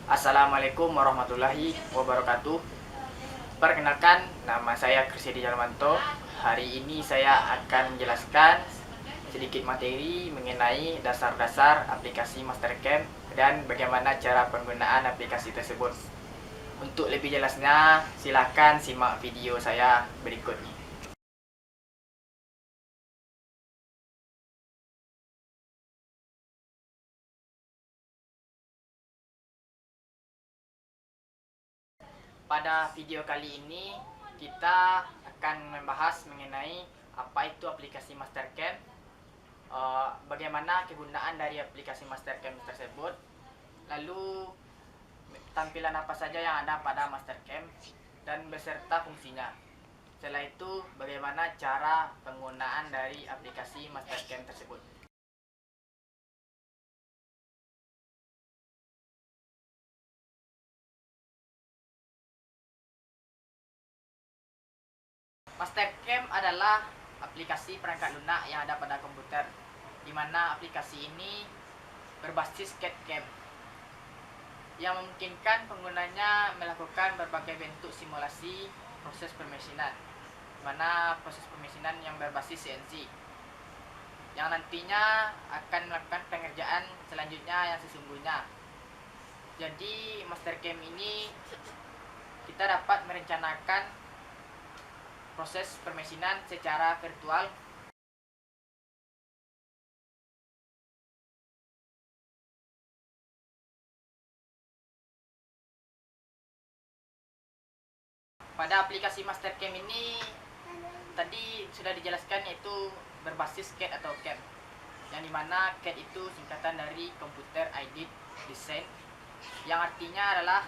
Assalamualaikum warahmatullahi wabarakatuh. Perkenalkan, nama saya Krisidi Jalmanto. Hari ini saya akan menjelaskan sedikit materi mengenai dasar-dasar aplikasi Mastercam dan bagaimana cara penggunaan aplikasi tersebut. Untuk lebih jelasnya, silakan simak video saya berikut ini. Pada video kali ini kita akan membahas mengenai apa itu aplikasi Mastercam, bagaimana kegunaan dari aplikasi Mastercam tersebut, lalu tampilan apa saja yang ada pada Mastercam dan beserta fungsinya. Setelah itu bagaimana cara penggunaan dari aplikasi Mastercam tersebut. Mastercam adalah aplikasi perangkat lunak yang ada pada komputer, di mana aplikasi ini berbasis CAD/CAM yang memungkinkan penggunanya melakukan berbagai bentuk simulasi proses permesinan, di mana proses permesinan yang berbasis CNC yang nantinya akan melakukan pengerjaan selanjutnya yang sesungguhnya. Jadi Mastercam ini kita dapat merencanakan proses permesinan secara virtual pada aplikasi Mastercam ini. Tadi sudah dijelaskan, yaitu berbasis CAD atau CAM, yang dimana CAD itu singkatan dari Computer Aided Design, yang artinya adalah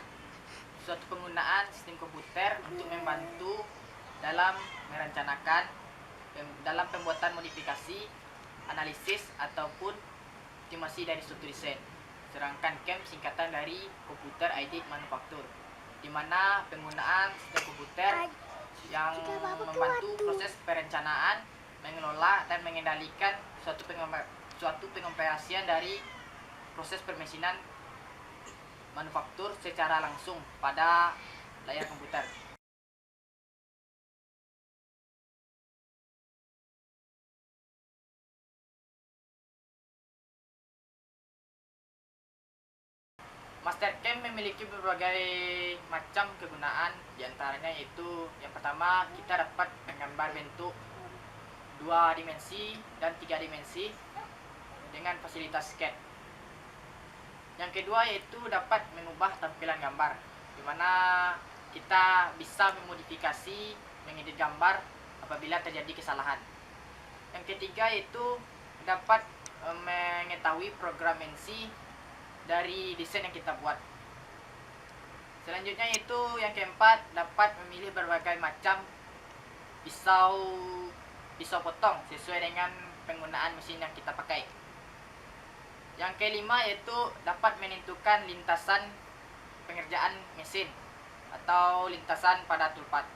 suatu penggunaan sistem komputer untuk membantu dalam merencanakan, dalam pembuatan modifikasi, analisis ataupun optimasi dari suatu desain. Sedangkan CAM singkatan dari Computer Aided Manufacture, di mana penggunaan sistem komputer yang membantu proses perencanaan, mengelola dan mengendalikan suatu pengoperasian dari proses permesinan manufaktur secara langsung pada layar komputer. Mastercam memiliki berbagai macam kegunaan, diantaranya yaitu yang pertama, kita dapat menggambar bentuk 2 dimensi dan 3 dimensi dengan fasilitas CAD. Yang kedua yaitu dapat mengubah tampilan gambar, di mana kita bisa memodifikasi, mengedit gambar apabila terjadi kesalahan. Yang ketiga yaitu dapat mengetahui program NC dari desain yang kita buat. Selanjutnya yaitu yang keempat, dapat memilih berbagai macam pisau potong sesuai dengan penggunaan mesin yang kita pakai. Yang kelima yaitu dapat menentukan lintasan pengerjaan mesin atau lintasan pada toolpath.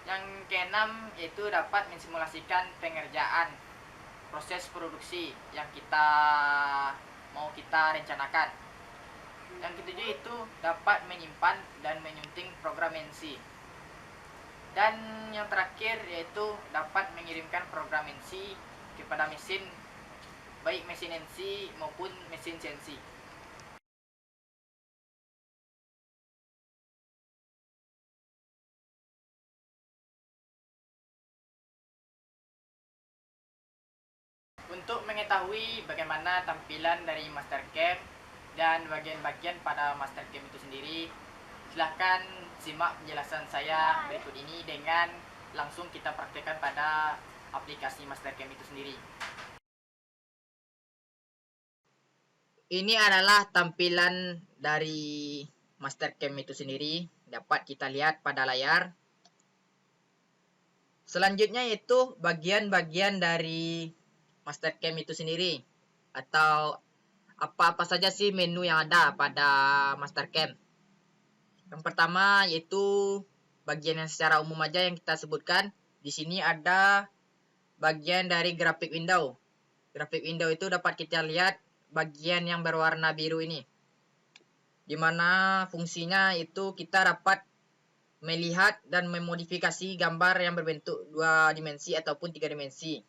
Yang keenam yaitu dapat mensimulasikan pengerjaan proses produksi yang mau kita rencanakan. Yang ketujuh itu dapat menyimpan dan menyunting program NC. Dan yang terakhir yaitu dapat mengirimkan program NC kepada mesin, baik mesin NC maupun mesin CNC. Untuk mengetahui bagaimana tampilan dari Mastercam dan bagian-bagian pada Mastercam itu sendiri, silahkan simak penjelasan saya berikut ini dengan langsung kita praktekkan pada aplikasi Mastercam itu sendiri. Ini adalah tampilan dari Mastercam itu sendiri, dapat kita lihat pada layar. Selanjutnya yaitu bagian-bagian dari Mastercam itu sendiri, atau apa-apa saja sih menu yang ada pada Mastercam. Yang pertama yaitu bagian yang secara umum aja yang kita sebutkan. Di sini ada bagian dari graphic window. Graphic window itu dapat kita lihat bagian yang berwarna biru ini. Dimana fungsinya itu kita dapat melihat dan memodifikasi gambar yang berbentuk 2 dimensi ataupun 3 dimensi.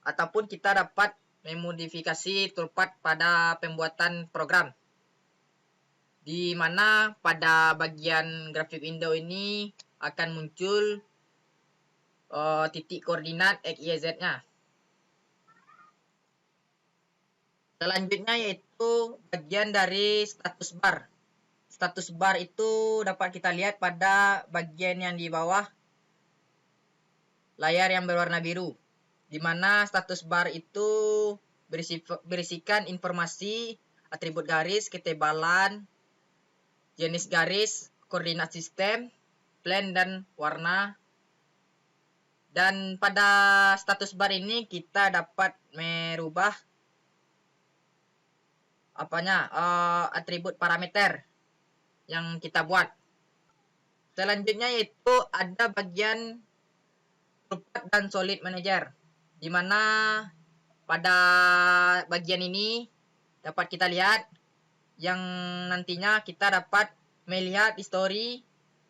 Ataupun kita dapat memodifikasi toolpath pada pembuatan program. Di mana pada bagian graphic window ini akan muncul titik koordinat X, Y, Z-nya. Selanjutnya yaitu bagian dari status bar. Status bar itu dapat kita lihat pada bagian yang di bawah layar yang berwarna biru. Di mana status bar itu berisikan informasi, atribut garis, ketebalan, jenis garis, koordinat sistem, plan dan warna. Dan pada status bar ini kita dapat merubah atribut parameter yang kita buat. Selanjutnya yaitu ada bagian toolpath dan solid manager, di mana pada bagian ini dapat kita lihat yang nantinya kita dapat melihat histori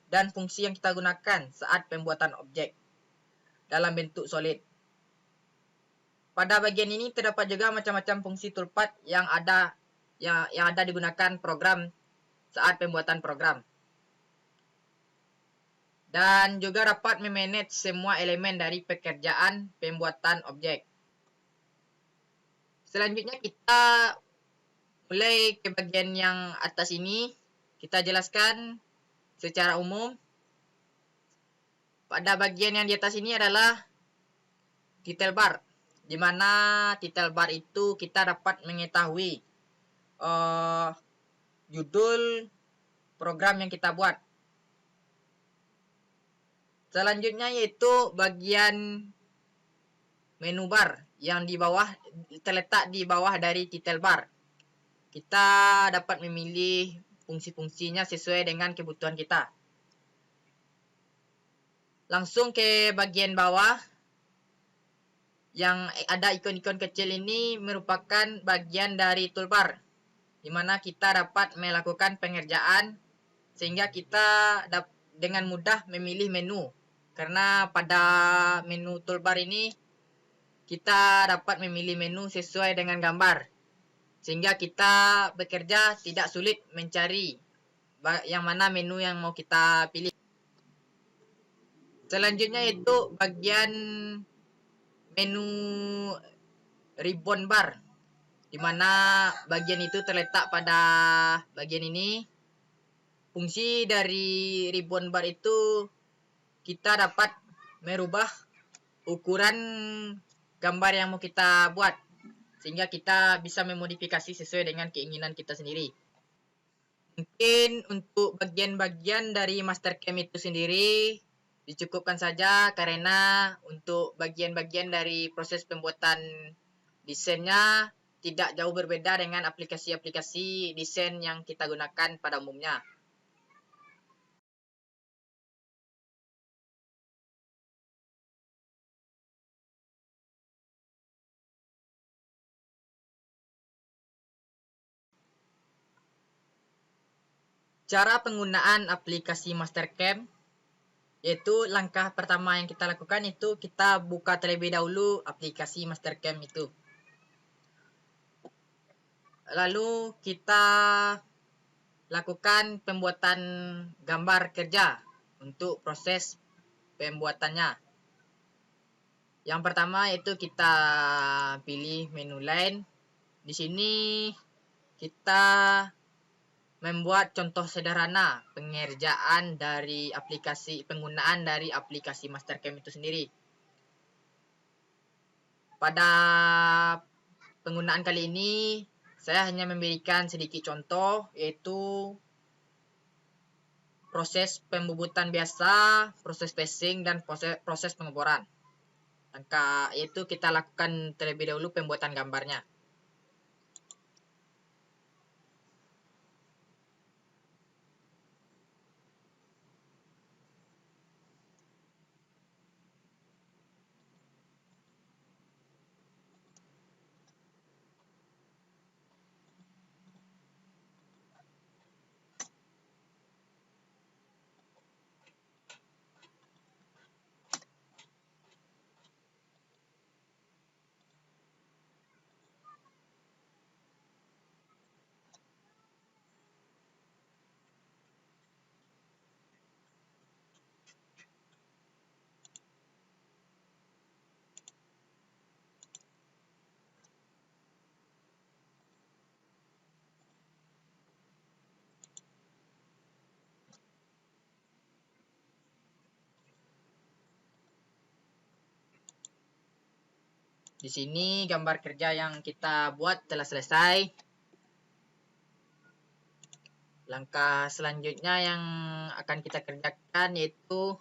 dan fungsi yang kita gunakan saat pembuatan objek dalam bentuk solid. Pada bagian ini terdapat juga macam-macam fungsi toolpath yang ada digunakan program saat pembuatan program. Dan juga dapat memanage semua elemen dari pekerjaan pembuatan objek. Selanjutnya kita mulai ke bagian yang atas ini. Kita jelaskan secara umum. Pada bagian yang di atas ini adalah title bar, di mana title bar itu kita dapat mengetahui judul program yang kita buat. Selanjutnya yaitu bagian menu bar yang terletak di bawah dari title bar. Kita dapat memilih fungsi-fungsinya sesuai dengan kebutuhan kita. Langsung ke bagian bawah yang ada ikon-ikon kecil ini merupakan bagian dari toolbar, di mana kita dapat melakukan pengerjaan sehingga kita dengan mudah memilih menu. Karena pada menu toolbar ini kita dapat memilih menu sesuai dengan gambar, sehingga kita bekerja tidak sulit mencari yang mana menu yang mau kita pilih. Selanjutnya itu bagian menu ribbon bar, di mana bagian itu terletak pada bagian ini. Fungsi dari ribbon bar itu kita dapat merubah ukuran gambar yang mau kita buat, sehingga kita bisa memodifikasi sesuai dengan keinginan kita sendiri. Mungkin untuk bagian-bagian dari Mastercam itu sendiri dicukupkan saja, karena untuk bagian-bagian dari proses pembuatan desainnya tidak jauh berbeda dengan aplikasi-aplikasi desain yang kita gunakan pada umumnya. Cara penggunaan aplikasi Mastercam, yaitu langkah pertama yang kita lakukan itu kita buka terlebih dahulu aplikasi Mastercam itu. Lalu kita lakukan pembuatan gambar kerja untuk proses pembuatannya. Yang pertama yaitu kita pilih menu line. Di sini kita membuat contoh sederhana pengerjaan dari penggunaan dari aplikasi Mastercam itu sendiri. Pada penggunaan kali ini saya hanya memberikan sedikit contoh, yaitu proses pembubutan biasa, proses spacing dan proses pengeboran. Yaitu kita lakukan terlebih dahulu pembuatan gambarnya. Di sini gambar kerja yang kita buat telah selesai. Langkah selanjutnya yang akan kita kerjakan yaitu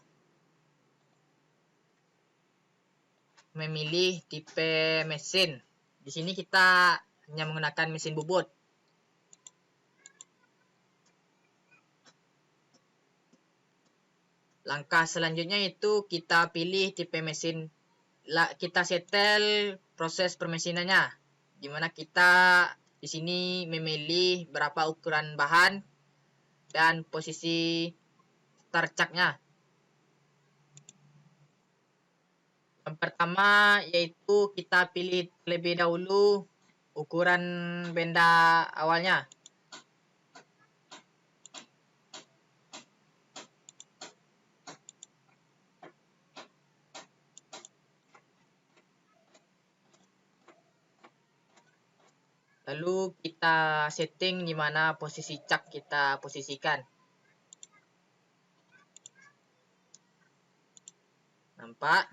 memilih tipe mesin. Di sini kita hanya menggunakan mesin bubut. Langkah selanjutnya itu kita pilih tipe mesin. Kita setel proses permesinannya, dimana kita di sini memilih berapa ukuran bahan dan posisi tercaknya. Yang pertama yaitu kita pilih terlebih dahulu ukuran benda awalnya. Lalu kita setting di mana posisi cak kita posisikan. Nampak?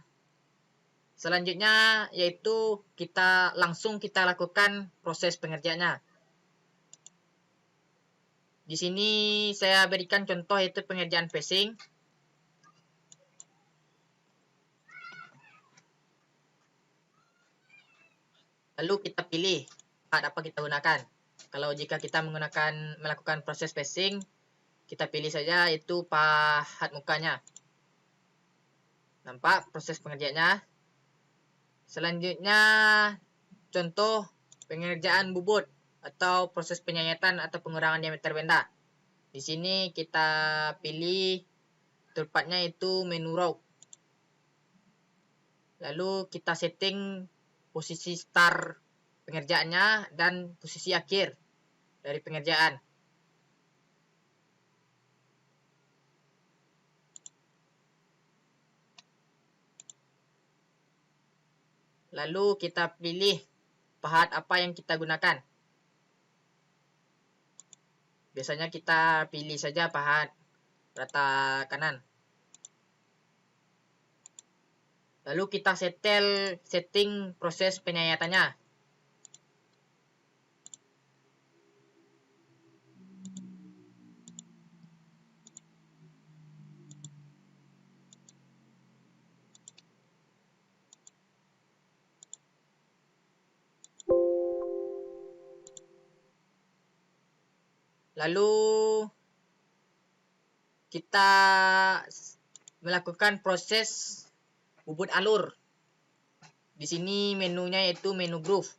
Selanjutnya yaitu kita lakukan proses pengerjaannya. Di sini saya berikan contoh yaitu pengerjaan facing. Lalu kita pilih part apa kita gunakan. Kalau jika kita melakukan proses facing, kita pilih saja itu pahat mukanya. Nampak proses pengerjaannya. Selanjutnya contoh pengerjaan bubut atau proses penyayatan atau pengurangan diameter benda. Di sini kita pilih toolpatnya itu menu row. Lalu kita setting posisi start pengerjaannya dan posisi akhir dari pengerjaan. Lalu kita pilih pahat apa yang kita gunakan. Biasanya kita pilih saja pahat rata kanan. Lalu kita setting proses penyayatannya. Lalu kita melakukan proses bubut alur. Di sini menunya yaitu menu groove.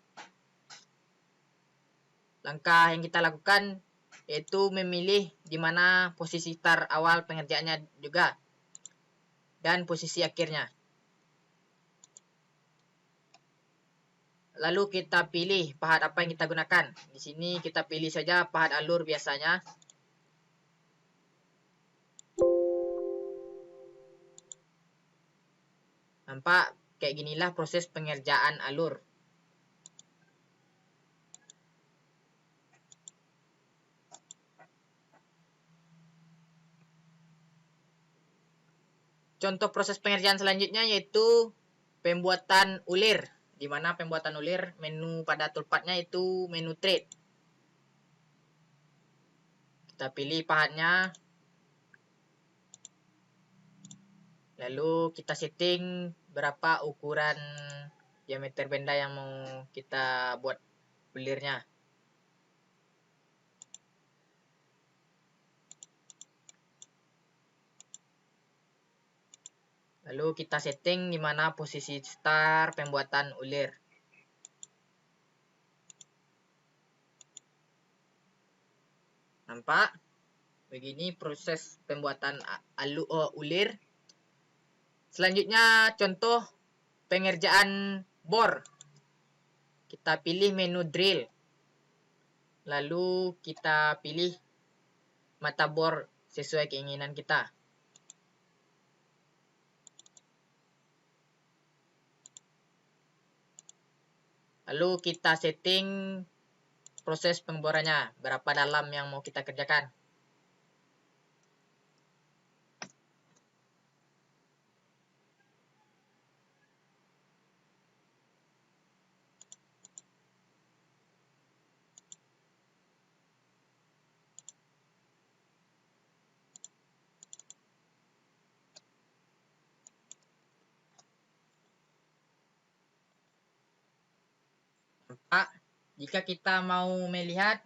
Langkah yang kita lakukan yaitu memilih di mana posisi start awal pengerjaannya juga dan posisi akhirnya. Lalu kita pilih pahat apa yang kita gunakan. Di sini kita pilih saja pahat alur biasanya. Nampak kayak ginilah proses pengerjaan alur. Contoh proses pengerjaan selanjutnya yaitu pembuatan ulir. Di mana pembuatan ulir, menu pada toolpatnya itu menu trade. Kita pilih pahatnya. Lalu kita setting berapa ukuran diameter benda yang mau kita buat ulirnya. Lalu kita setting di mana posisi start pembuatan ulir. Nampak? Begini proses pembuatan ulir. Selanjutnya contoh pengerjaan bor. Kita pilih menu drill. Lalu kita pilih mata bor sesuai keinginan kita. Lalu kita setting proses pengborannya, berapa dalam yang mau kita kerjakan. Jika kita mau melihat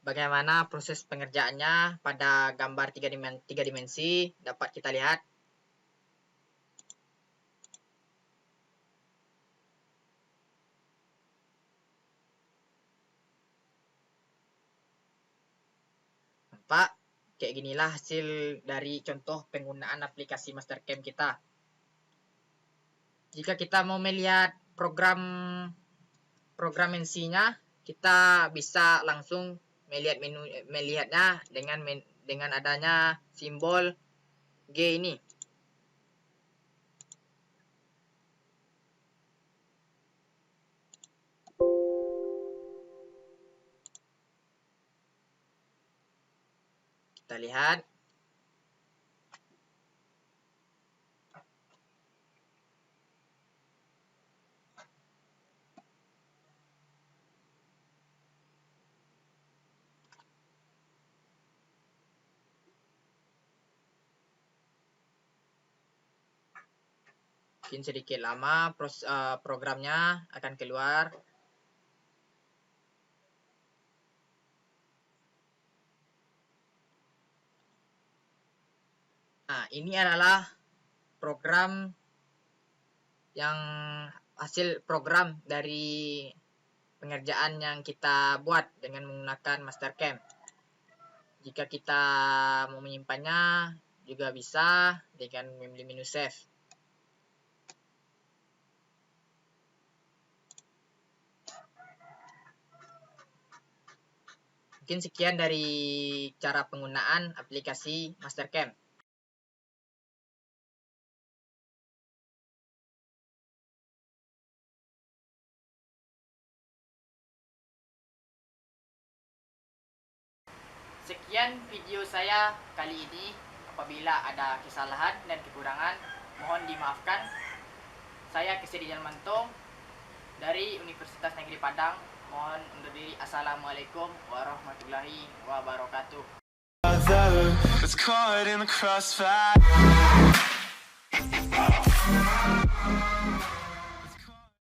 bagaimana proses pengerjaannya pada gambar tiga dimensi, dapat kita lihat. Nampak? Kayak ginilah hasil dari contoh penggunaan aplikasi Mastercam kita. Jika kita mau melihat program mensinya, kita bisa langsung melihatnya dengan adanya simbol G ini. Kita lihat. Mungkin sedikit lama programnya akan keluar. Nah, ini adalah hasil program dari pengerjaan yang kita buat dengan menggunakan Mastercam. Jika kita mau menyimpannya juga bisa dengan memilih menu save. Mungkin sekian dari cara penggunaan aplikasi Mastercam. Sekian video saya kali ini. Apabila ada kesalahan dan kekurangan, mohon dimaafkan. Saya Kesedi Jalmantong dari Universitas Negeri Padang. Mohon undur diri. Assalamualaikum warahmatullahi wabarakatuh.